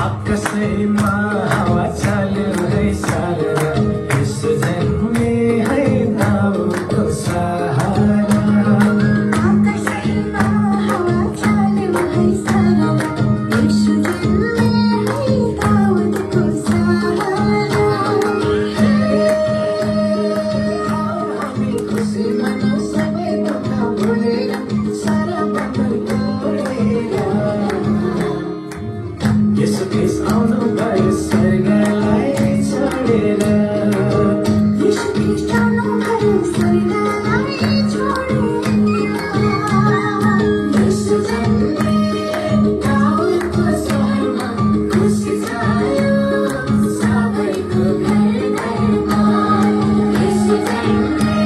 आकाशैमा हावा चाल्यो सारा यस जन्मे है नाउको सहारा आकाशैमा हावा चाल्यो सारा यस जन्मे है नाउको सहारा हामी खुसी मनसँगै दुःख भुलेर सारा बन्धन तोडेर यसो देश आउनु भयो स्वर्गलाई छोडेर यसो देश जानु भयो स्वर्गलाई छोडेर यसो जन्मे गाउँको सहरमा खुसी छायो सबैको घर घरमा यसो जन्मे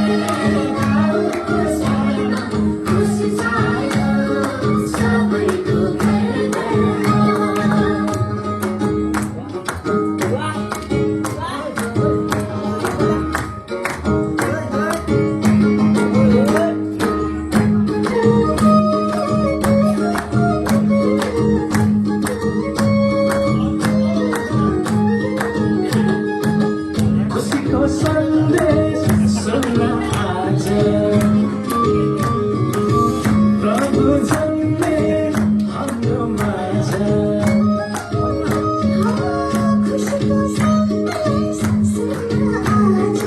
गाउँको सहरमा खुसी छायो सबैको घर घरमा खुसीको सन्देश सुन्न आज प्रभु जन्मे हाम्रो माझ खुसीको सन्देश सुन्न आज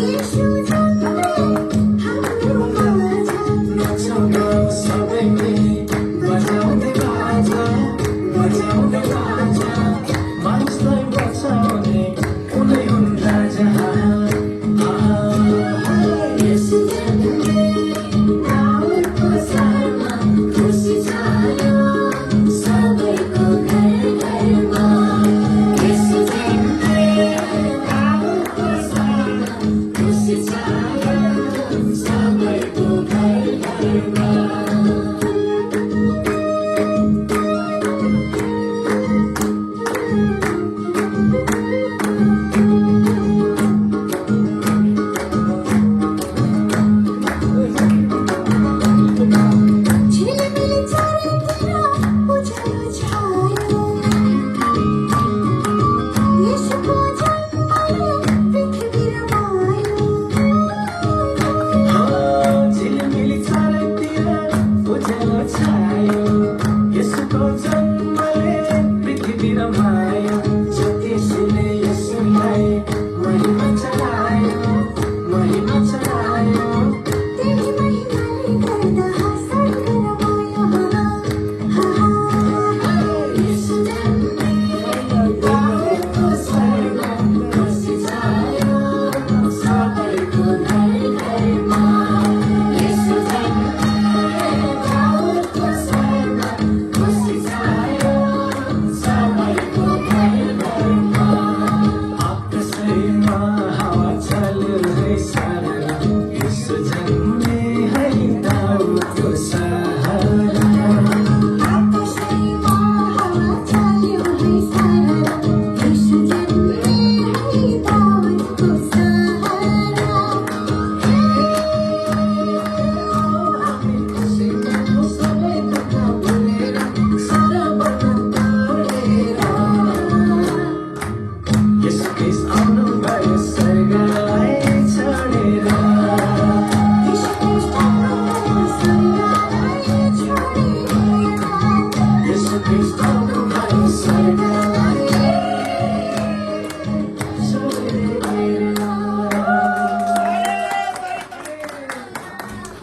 येशू जन्मे हाम्रो माझ नचाउँ सबैले बजाउँदै बाजा मानिसलाई बचाउने उनै हुन् राजा येशू जन्मे गाउँको सहरमा खुसी छायो सबैको घर घरमा येशू जन्मे गाउँको सहरमा खुसी छायो सबैको घर घरमा झिलिमिली चारैतिर उज्यालो छायो येशूको जन्मले पृथ्वी रमायो झिलिमिली चारैतिर उज्यालो छायो यसुको जन्मले पृथ्वी रमायो ज्योतिषीले यसुलाई महिमा चढायो त्यही महिमाले गर्दा स्वर्ग रमायो येशू जन्मे गाउँको सहरमा खुसी छायो सबैको घर घरमा येशू जन्मे गाउँको सहरमा खुसी छायो सबैको घर घरमा आकाशैमा हावा चाल्यो सारा यसो जन्मे है दाउदको सहारा आकाशैमा हावा चाल्यो सारा येशू जन्मे है दाउदको सहारा हामी खुसी मनसँगै दुःख भुलेर सारा बन्धन तोडेर यसो देश आउनु भयो स्वर्गलाई छोडेर यसो देश जानु भयो स्वर्गलाई छोडेर यसो देश आउनु